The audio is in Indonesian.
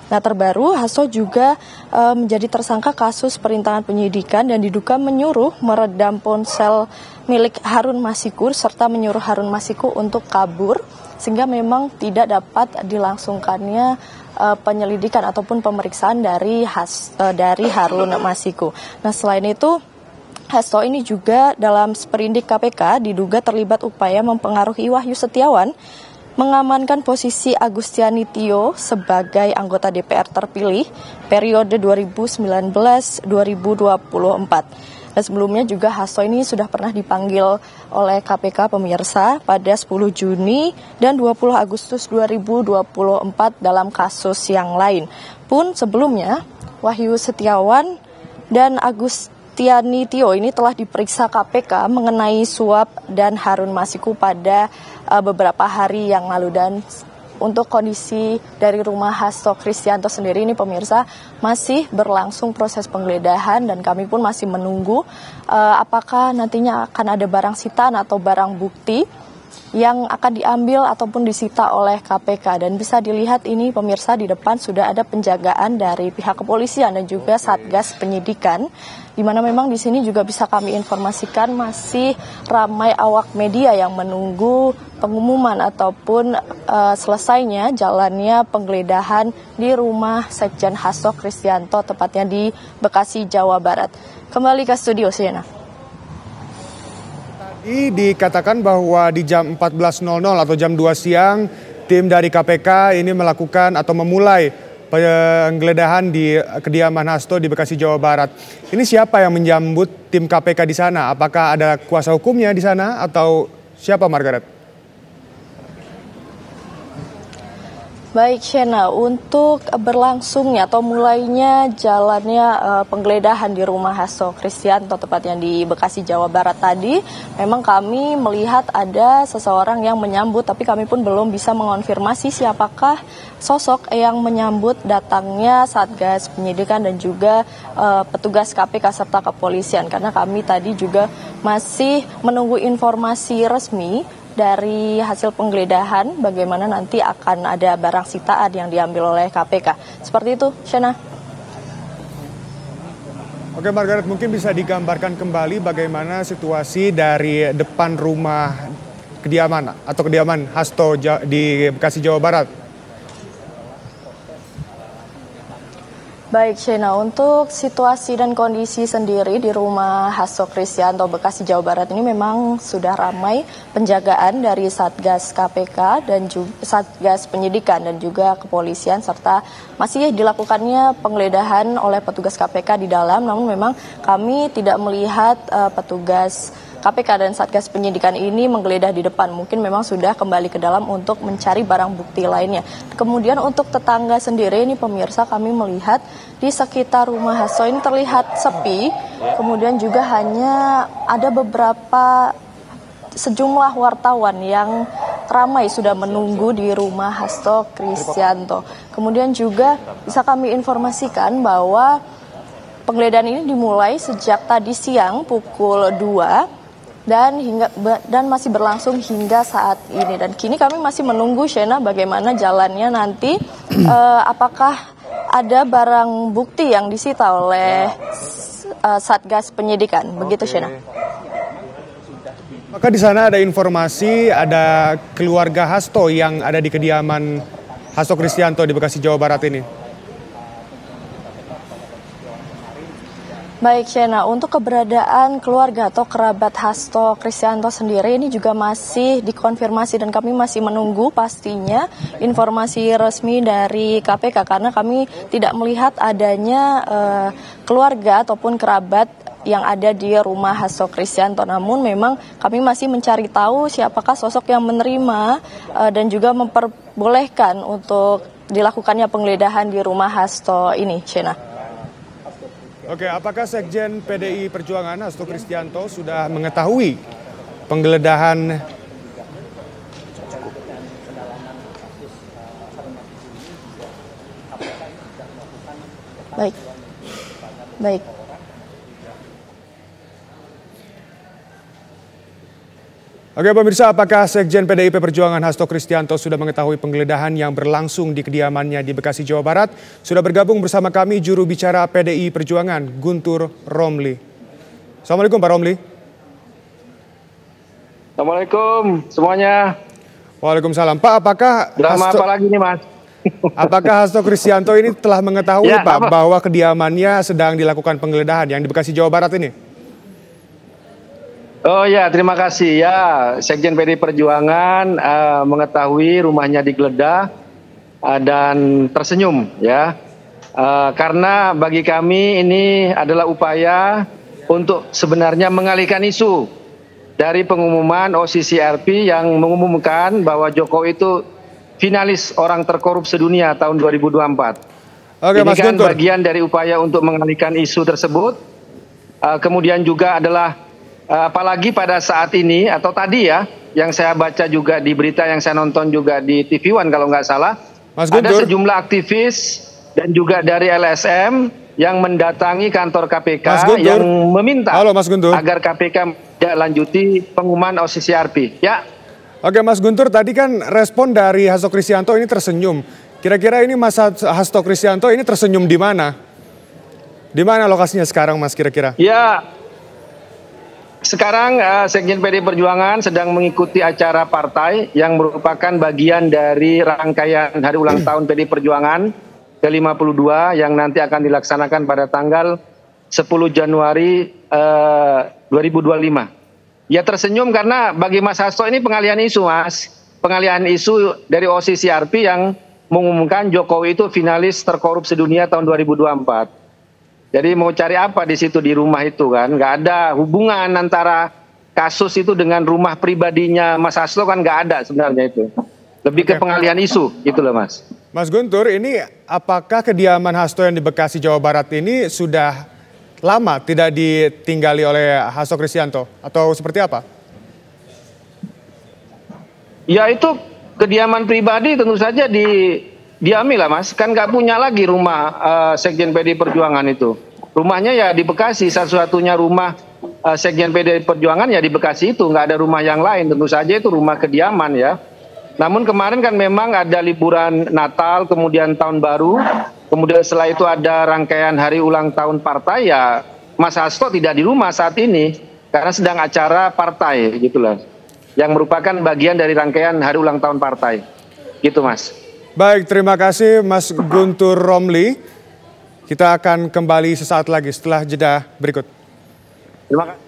Nah, terbaru Hasto juga menjadi tersangka kasus perintangan penyidikan dan diduga menyuruh meredam ponsel milik Harun Masiku serta menyuruh Harun Masiku untuk kabur sehingga memang tidak dapat dilangsungkannya penyelidikan ataupun pemeriksaan dari Harun Masiku. Nah, selain itu Hasto ini juga dalam sprindik KPK diduga terlibat upaya mempengaruhi Wahyu Setiawan mengamankan posisi Agustiani Tio sebagai anggota DPR terpilih periode 2019-2024. Dan sebelumnya juga Hasto ini sudah pernah dipanggil oleh KPK pemirsa pada 10 Juni dan 20 Agustus 2024 dalam kasus yang lain. Pun sebelumnya Wahyu Setiawan dan Agustiani Tio ini telah diperiksa KPK mengenai suap dan Harun Masiku pada beberapa hari yang lalu. Dan untuk kondisi dari rumah Hasto Kristianto sendiri ini pemirsa masih berlangsung proses penggeledahan dan kami pun masih menunggu apakah nantinya akan ada barang sitaan atau barang bukti yang akan diambil ataupun disita oleh KPK. Dan bisa dilihat ini pemirsa di depan sudah ada penjagaan dari pihak kepolisian dan juga Satgas Penyidikan, di mana memang di sini juga bisa kami informasikan masih ramai awak media yang menunggu pengumuman ataupun selesainya jalannya penggeledahan di rumah Sekjen Hasto Kristianto tepatnya di Bekasi, Jawa Barat. Kembali ke studio, Siena. Dikatakan bahwa di jam 14.00 atau jam 2 siang tim dari KPK ini melakukan atau memulai penggeledahan di kediaman Hasto di Bekasi, Jawa Barat. Ini siapa yang menyambut tim KPK di sana? Apakah ada kuasa hukumnya di sana atau siapa, Margaret? Baik, Shena, untuk berlangsungnya atau mulainya jalannya penggeledahan di rumah Hasto Kristianto tepatnya di Bekasi, Jawa Barat tadi, memang kami melihat ada seseorang yang menyambut, tapi kami pun belum bisa mengonfirmasi siapakah sosok yang menyambut datangnya Satgas Penyidikan dan juga petugas KPK serta kepolisian, karena kami tadi juga masih menunggu informasi resmi dari hasil penggeledahan bagaimana nanti akan ada barang sitaan yang diambil oleh KPK. Seperti itu, Shena. Oke, Margaret, mungkin bisa digambarkan kembali bagaimana situasi dari depan rumah kediaman Hasto di Bekasi, Jawa Barat. Baik, Shena, untuk situasi dan kondisi sendiri di rumah Hasto Kristianto Bekasi, Jawa Barat ini memang sudah ramai penjagaan dari Satgas KPK dan juga Satgas Penyidikan dan juga kepolisian serta masih dilakukannya penggeledahan oleh petugas KPK di dalam, namun memang kami tidak melihat petugas KPK dan Satgas Penyidikan ini menggeledah di depan. Mungkin memang sudah kembali ke dalam untuk mencari barang bukti lainnya. Kemudian untuk tetangga sendiri ini pemirsa kami melihat di sekitar rumah Hasto ini terlihat sepi. Kemudian juga hanya ada beberapa sejumlah wartawan yang ramai sudah menunggu di rumah Hasto Kristianto. Kemudian juga bisa kami informasikan bahwa penggeledahan ini dimulai sejak tadi siang pukul 2 dan masih berlangsung hingga saat ini. Dan kini kami masih menunggu, Shena, bagaimana jalannya nanti, apakah ada barang bukti yang disita oleh Satgas Penyidikan. Begitu, Shena. Maka di sana ada informasi ada keluarga Hasto yang ada di kediaman Hasto Kristianto di Bekasi, Jawa Barat ini. Baik, Shena, untuk keberadaan keluarga atau kerabat Hasto Kristianto sendiri ini juga masih dikonfirmasi dan kami masih menunggu pastinya informasi resmi dari KPK karena kami tidak melihat adanya keluarga ataupun kerabat yang ada di rumah Hasto Kristianto. Namun memang kami masih mencari tahu siapakah sosok yang menerima dan juga memperbolehkan untuk dilakukannya penggeledahan di rumah Hasto ini, Shena. Oke, apakah Sekjen PDI Perjuangan Hasto Kristianto sudah mengetahui penggeledahan? Baik. Oke pemirsa, apakah Sekjen PDIP Perjuangan Hasto Kristianto sudah mengetahui penggeledahan yang berlangsung di kediamannya di Bekasi, Jawa Barat? Sudah bergabung bersama kami juru bicara PDI Perjuangan, Guntur Romli. Assalamualaikum Pak Romli. Assalamualaikum semuanya. Waalaikumsalam. Pak, apakah Drama apa lagi nih Mas? Apakah Hasto Kristianto ini telah mengetahui Pak bahwa kediamannya sedang dilakukan penggeledahan yang di Bekasi, Jawa Barat ini? Oh ya, terima kasih ya. Sekjen PDI Perjuangan mengetahui rumahnya digeledah dan tersenyum ya. Karena bagi kami ini adalah upaya untuk sebenarnya mengalihkan isu dari pengumuman OCCRP yang mengumumkan bahwa Jokowi itu finalis orang terkorup sedunia tahun 2024. Oke, ini Mas kan Guntur, bagian dari upaya untuk mengalihkan isu tersebut. Kemudian juga adalah apalagi pada saat ini atau tadi ya, yang saya baca juga di berita yang saya nonton juga di TV One kalau nggak salah, Mas ada Guntur, sejumlah aktivis dan juga dari LSM yang mendatangi kantor KPK yang meminta agar KPK lanjuti pengumuman OCCRP. Ya. Oke Mas Guntur, tadi kan respon dari Hasto Kristianto ini tersenyum. Kira-kira ini Mas Hasto Kristianto ini tersenyum di mana? Di mana lokasinya sekarang Mas kira-kira? Ya. Sekarang Sekjen PDI Perjuangan sedang mengikuti acara partai yang merupakan bagian dari rangkaian hari ulang tahun PDI Perjuangan ke-52 yang nanti akan dilaksanakan pada tanggal 10 Januari 2025. Ya tersenyum karena bagi Mas Hasto ini pengalihan isu Mas. Pengalihan isu dari OCCRP yang mengumumkan Jokowi itu finalis terkorup sedunia tahun 2024. Jadi mau cari apa di situ di rumah itu kan? Nggak ada hubungan antara kasus itu dengan rumah pribadinya Mas Hasto kan nggak ada sebenarnya itu. Lebih ke pengalihan isu gitu loh Mas. Mas Guntur, ini apakah kediaman Hasto yang di Bekasi, Jawa Barat ini sudah lama tidak ditinggali oleh Hasto Kristianto atau seperti apa? Ya itu kediaman pribadi tentu saja diambil lah Mas, kan nggak punya lagi rumah Sekjen PDI Perjuangan itu. Rumahnya ya di Bekasi, satu-satunya rumah Sekjen PDI Perjuangan ya di Bekasi itu, nggak ada rumah yang lain, tentu saja itu rumah kediaman ya. Namun kemarin kan memang ada liburan Natal, kemudian Tahun Baru, kemudian setelah itu ada rangkaian hari ulang tahun partai ya, Mas Hasto tidak di rumah saat ini, karena sedang acara partai gitu loh, yang merupakan bagian dari rangkaian hari ulang tahun partai, gitu Mas. Baik, terima kasih Mas Guntur Romli. Kita akan kembali sesaat lagi setelah jeda berikut. Terima kasih.